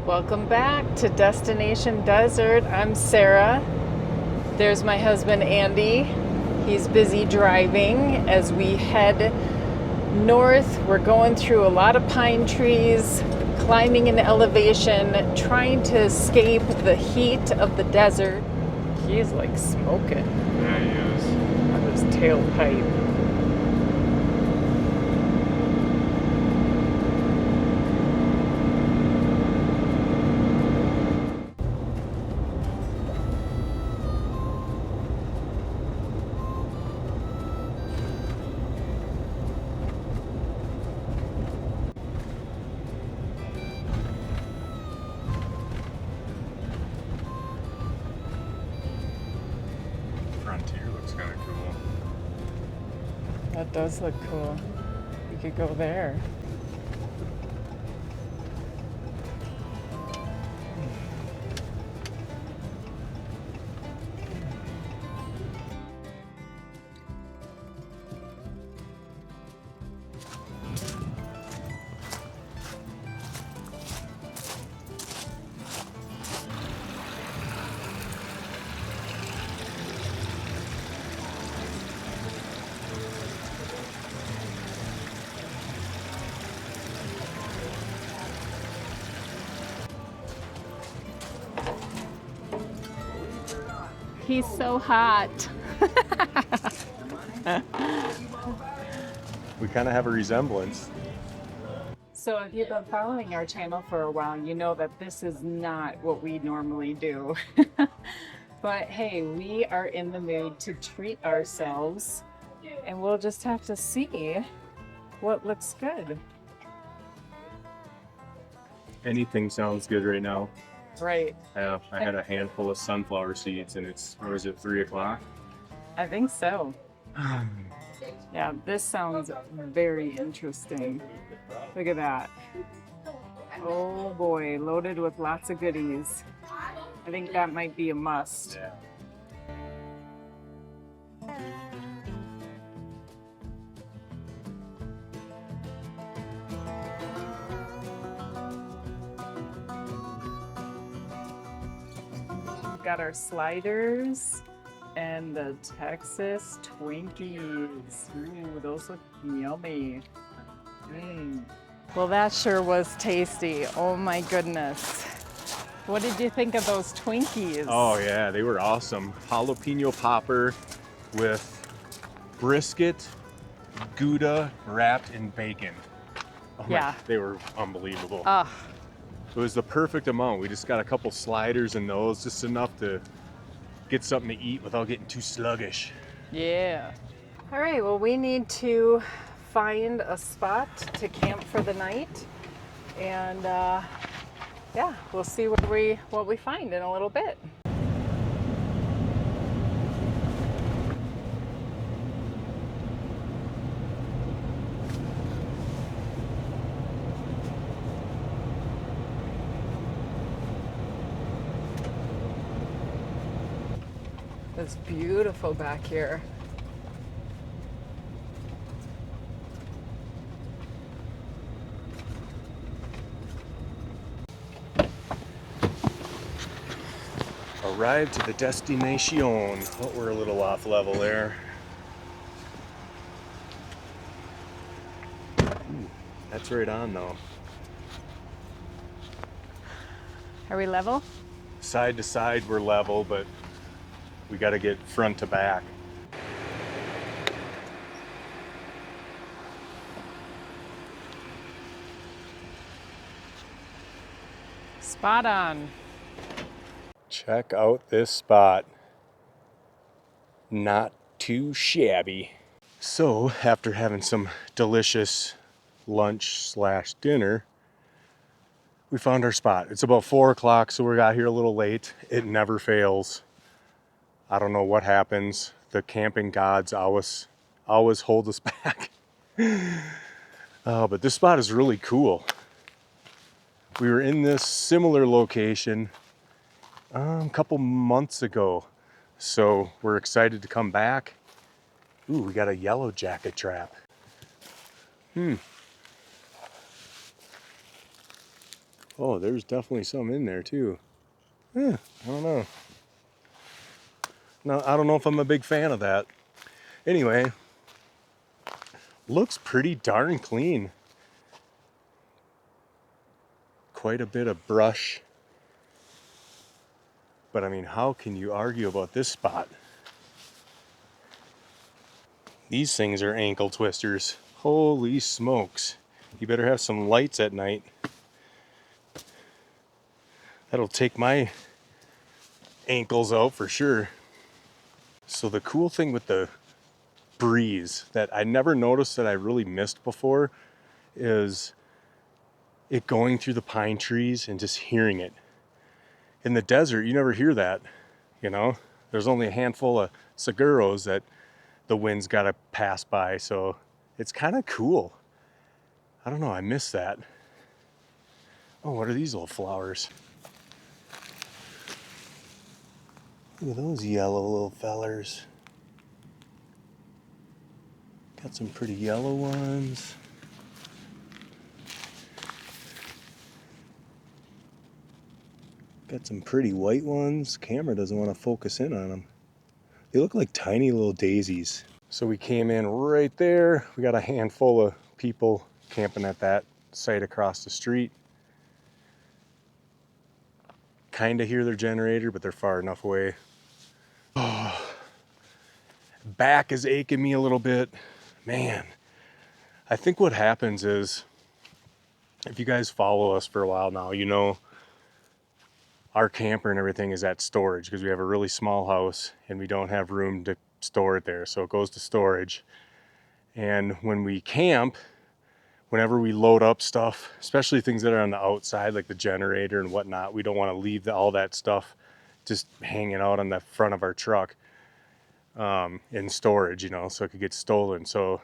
Welcome back to Destination Desert. I'm Sarah. There's my husband Andy. He's busy driving as we head north. We're going through a lot of pine trees, climbing in elevation, trying to escape the heat of the desert. He's like smoking. Yeah, he is. On his tailpipe. Frontier looks kind of cool. That does look cool. We could go there. He's so hot. We kind of have a resemblance. So if you've been following our channel for a while, you know that this is not what we normally do. But hey, we are in the mood to treat ourselves, and we'll just have to see what looks good. Anything sounds good right now. Right. I had a handful of sunflower seeds, and it's, or is it 3 o'clock? I think so. Yeah, this sounds very interesting. Look at that. Oh boy, loaded with lots of goodies. I think that might be a must. Yeah. Got our sliders and the Texas Twinkies. Ooh, those look yummy. Well, that sure was tasty. Oh my goodness. What did you think of those Twinkies? Oh yeah, they were awesome. Jalapeno popper with brisket, Gouda wrapped in bacon. Oh Yeah. they were unbelievable. Ah, It was the perfect amount. We just got a couple sliders in those, just enough to get something to eat without getting too sluggish. yeah. All right, well, we need to find a spot to camp for the night. And yeah, we'll see what we find in a little bit. It's beautiful back here. Arrived to the destination. Oh, we're a little off level there. Ooh, that's right on though. Are we level? Side to side we're level, but we got to get front to back. Spot on. Check out this spot. Not too shabby. So, after having some delicious lunch / dinner, we found our spot. It's about 4 o'clock, so we got here a little late. It never fails. I don't know what happens. The camping gods always hold us back. But this spot is really cool. We were in this similar location a couple months ago, so we're excited to come back. Ooh, we got a yellow jacket trap. Oh, there's definitely some in there too. I don't know. No, I don't know if I'm a big fan of that. Anyway, looks pretty darn clean. Quite a bit of brush. But I mean, how can you argue about this spot? These things are ankle twisters. Holy smokes. You better have some lights at night. That'll take my ankles out for sure. So the cool thing with the breeze that I never noticed that I really missed before is it going through the pine trees and just hearing it. In the desert, you never hear that, you know? There's only a handful of seguros that the wind's got to pass by, so it's kind of cool. I don't know, I miss that. Oh, what are these little flowers? Look at those yellow little fellers. Got some pretty yellow ones. Got some pretty white ones. Camera doesn't want to focus in on them. They look like tiny little daisies. So we came in right there. We got a handful of people camping at that site across the street. Kind of hear their generator, but they're far enough away. Oh, back is aching me a little bit. Man, I think what happens is, if you guys follow us for a while now, you know our camper and everything is at storage because we have a really small house and we don't have room to store it there. So it goes to storage. And when we camp, whenever we load up stuff, especially things that are on the outside, like the generator and whatnot, we don't want to leave all that stuff just hanging out on the front of our truck in storage, you know, so it could get stolen. So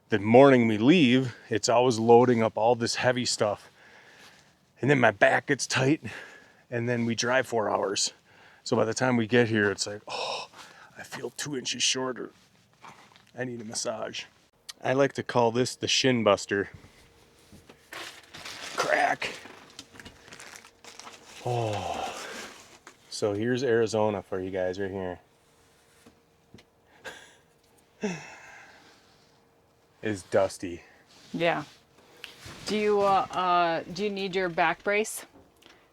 the morning we leave, it's always loading up all this heavy stuff. And then my back gets tight, and then we drive 4 hours. So by the time we get here, it's like, oh, I feel 2 inches shorter. I need a massage. I like to call this the shin buster. Crack. Oh. So here's Arizona for you guys right here. It's dusty. Yeah. Do you need your back brace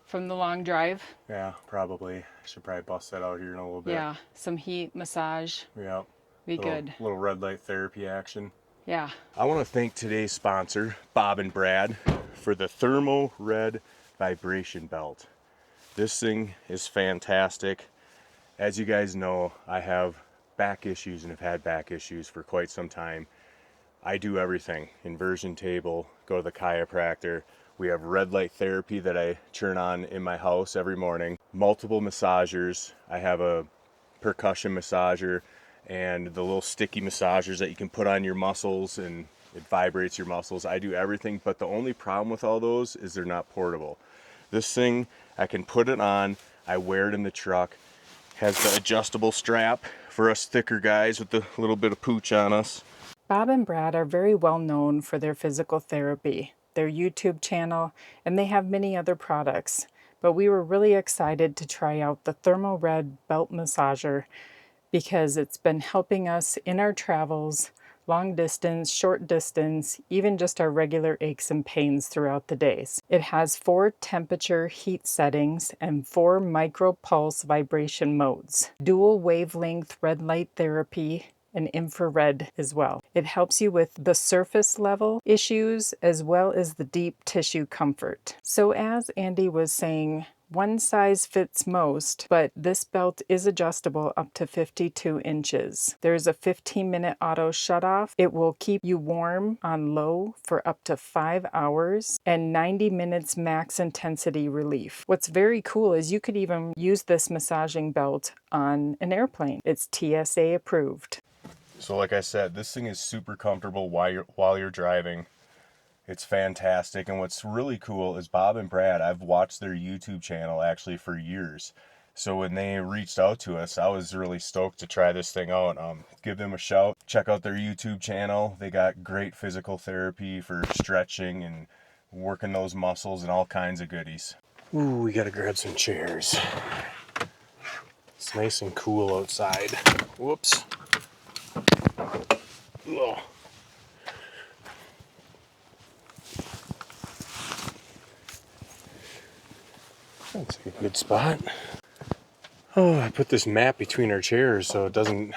from the long drive? Yeah, probably. I should probably bust that out here in a little bit. Yeah, some heat massage. Yeah. Be good. Little red light therapy action. Yeah. I want to thank today's sponsor, Bob and Brad, for the Thermo Red Vibration Belt. This thing is fantastic. As you guys know, I have back issues and have had back issues for quite some time. I do everything. Inversion table, go to the chiropractor. We have red light therapy that I turn on in my house every morning. Multiple massagers. I have a percussion massager and the little sticky massagers that you can put on your muscles and it vibrates your muscles. I do everything, but the only problem with all those is they're not portable. This thing, I can put it on, I wear it in the truck, has the adjustable strap for us thicker guys with a little bit of pooch on us. Bob and Brad are very well known for their physical therapy, their YouTube channel, and they have many other products. But we were really excited to try out the Thermo Red Belt Massager because it's been helping us in our travels, long distance, short distance, even just our regular aches and pains throughout the days. It has 4 temperature heat settings and 4 micro pulse vibration modes, dual wavelength red light therapy, and infrared as well. It helps you with the surface level issues as well as the deep tissue comfort. So as Andy was saying, one size fits most, but this belt is adjustable up to 52 inches. There's a 15-minute auto shutoff. It will keep you warm on low for up to 5 hours and 90 minutes max intensity relief. What's very cool is you could even use this massaging belt on an airplane. It's TSA approved. So like I said, this thing is super comfortable while you're driving. It's fantastic, and what's really cool is Bob and Brad, I've watched their YouTube channel actually for years. So when they reached out to us, I was really stoked to try this thing out. Give them a shout. Check out their YouTube channel. They got great physical therapy for stretching and working those muscles and all kinds of goodies. Ooh, we gotta grab some chairs. It's nice and cool outside. Whoops. Ugh. That's a good spot. Oh, I put this mat between our chairs so it doesn't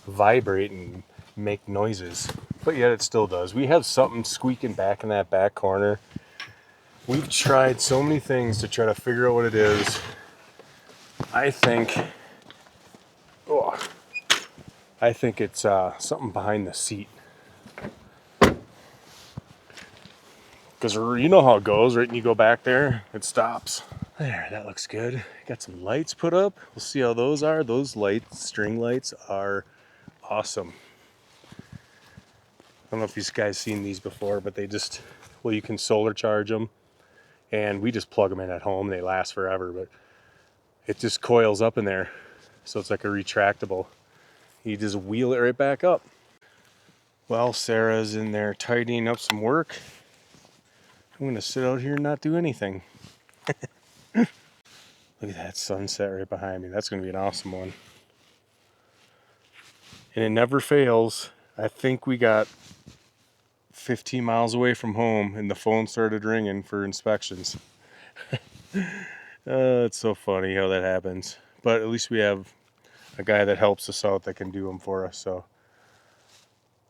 vibrate and make noises. But yet it still does. We have something squeaking back in that back corner. We've tried so many things to try to figure out what it is. I think it's something behind the seat. Because you know how it goes, right? And you go back there, it stops. There, that looks good. Got some lights put up. We'll see how those are. Those lights, string lights, are awesome. I don't know if these guys seen these before, but they just, well, you can solar charge them. And we just plug them in at home. They last forever, but it just coils up in there. So it's like a retractable. You just wheel it right back up. Well, Sarah's in there tidying up some work. I'm gonna sit out here and not do anything. Look at that sunset right behind me. That's gonna be an awesome one. And it never fails. I think we got 15 miles away from home and the phone started ringing for inspections. It's so funny how that happens. But at least we have a guy that helps us out that can do them for us. So,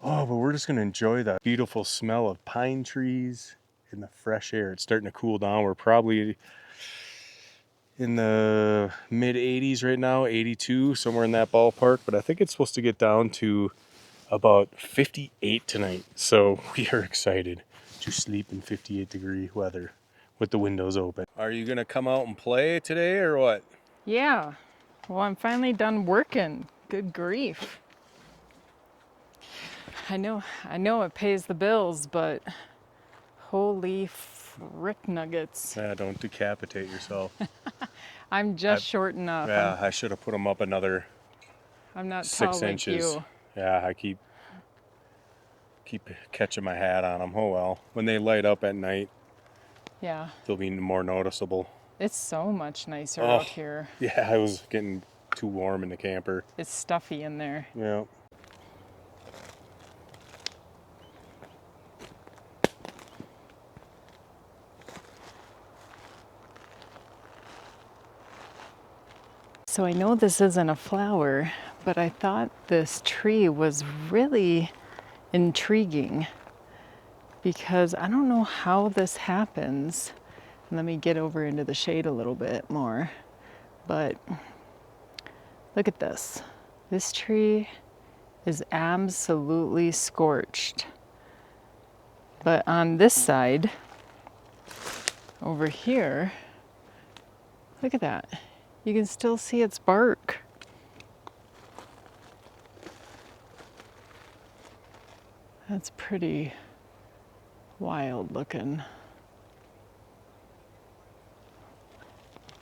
oh, but we're just gonna enjoy that beautiful smell of pine trees and the fresh air. It's starting to cool down. We're probably in the mid 80s right now, 82, somewhere in that ballpark. But I think it's supposed to get down to about 58 tonight. So we are excited to sleep in 58-degree weather with the windows open. Are you gonna come out and play today or what? Yeah. Well, I'm finally done working. Good grief. I know it pays the bills, but holy frick nuggets. Yeah, don't decapitate yourself. I'm just short enough. Yeah, I should have put them up another I'm not 6 tall inches. like you. Yeah, I keep catching my hat on them. Oh well. When they light up at night, Yeah. they'll be more noticeable. It's so much nicer out here. Yeah, I was getting too warm in the camper. It's stuffy in there. Yeah. So I know this isn't a flower, but I thought this tree was really intriguing because I don't know how this happens. Let me get over into the shade a little bit more. But look at this. This tree is absolutely scorched. But on this side, over here, look at that. You can still see its bark. That's pretty wild looking.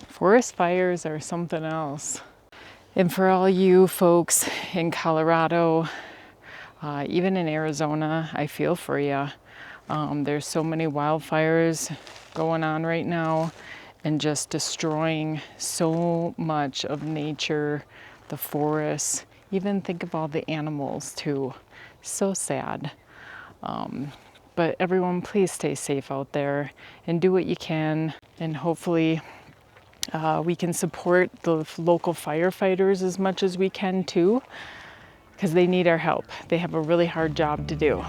Forest fires are something else. And for all you folks in Colorado, even in Arizona, I feel for you. There's so many wildfires going on right now and just destroying so much of nature, the forests. Even think of all the animals too. So sad. But everyone, please stay safe out there and do what you can. And hopefully we can support the local firefighters as much as we can too, because they need our help. They have a really hard job to do.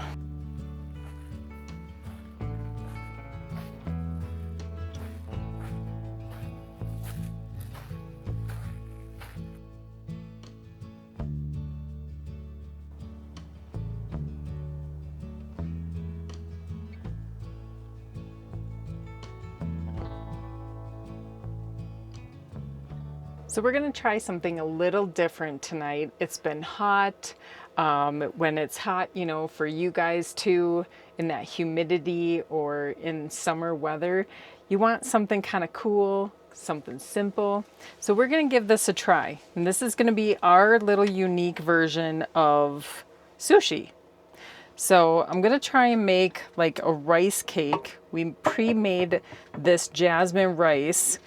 So we're gonna try something a little different tonight. It's been hot. When it's hot, you know, for you guys too, in that humidity or in summer weather, you want something kind of cool, something simple. So we're gonna give this a try. And this is gonna be our little unique version of sushi. So I'm gonna try and make like a rice cake. We pre-made this jasmine rice.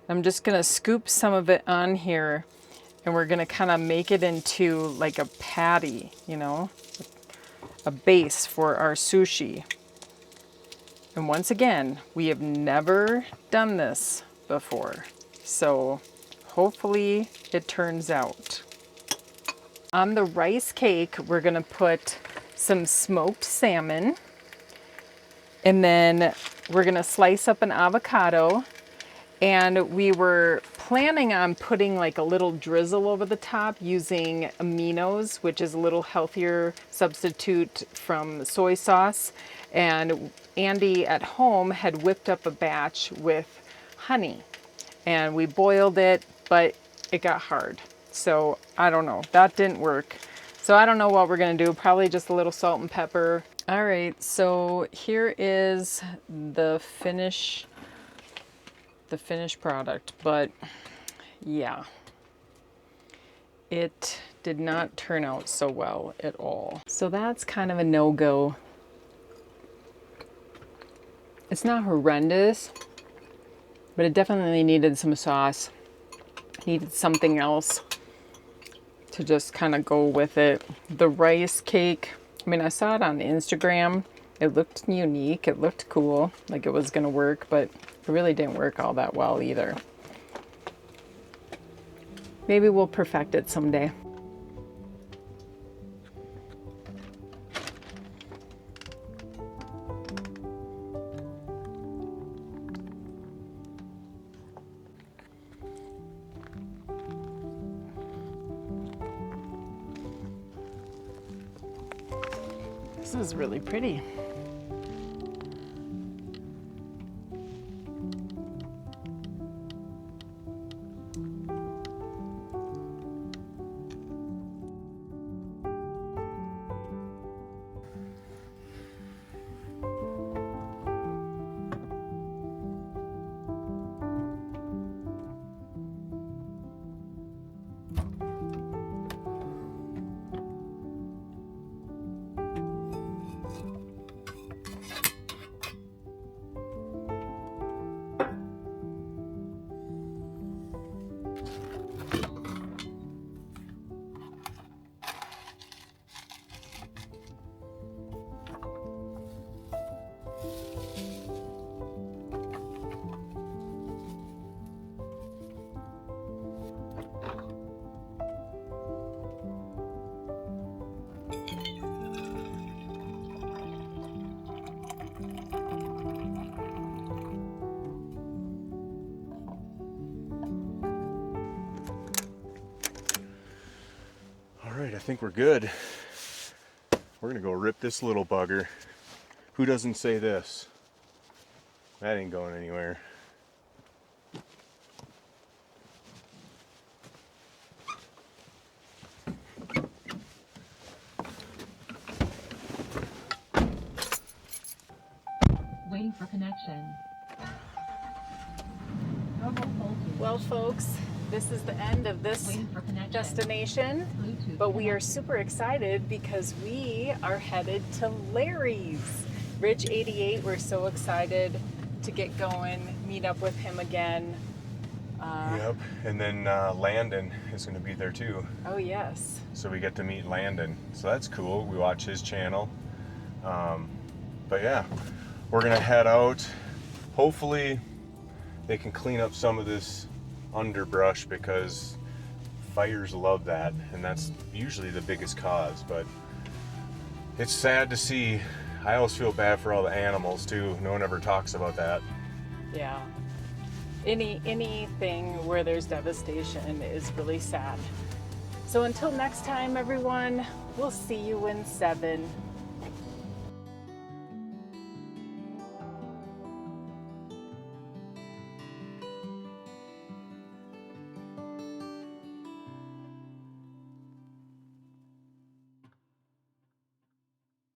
I'm just gonna scoop some of it on here, and we're gonna kind of make it into like a patty, you know, a base for our sushi. And once again, we have never done this before, so hopefully it turns out. On the rice cake, we're gonna put some smoked salmon, and then we're gonna slice up an avocado, and we were planning on putting like a little drizzle over the top using aminos, which is a little healthier substitute from soy sauce. And Andy at home had whipped up a batch with honey, and we boiled it, but it got hard. So I don't know, that didn't work. So I don't know what we're gonna do, probably just a little salt and pepper. All right, so here is the finished product, but yeah, it did not turn out so well at all. So that's kind of a no-go. It's not horrendous, but it definitely needed some sauce, needed something else to just kind of go with it. The rice cake, I mean, I saw it on Instagram. It looked unique, it looked cool, like it was gonna work, but it really didn't work all that well either. Maybe we'll perfect it someday. This is really pretty. All right, I think we're good. We're gonna go rip this little bugger. Who doesn't say this? That ain't going anywhere. Waiting for connection. Well, folks, this is the end of this destination, but we are super excited because we are headed to Larry's. Ridge 88, we're so excited to get going, meet up with him again. Yep, and then Landon is going to be there too. Oh, yes. So we get to meet Landon. So that's cool. We watch his channel. But yeah, we're going to head out. Hopefully they can clean up some of this underbrush because fires love that, and that's usually the biggest cause. But it's sad to see. I always feel bad for all the animals too. No one ever talks about that. Yeah. Anything where there's devastation is really sad. So until next time, everyone, we'll see you in 7.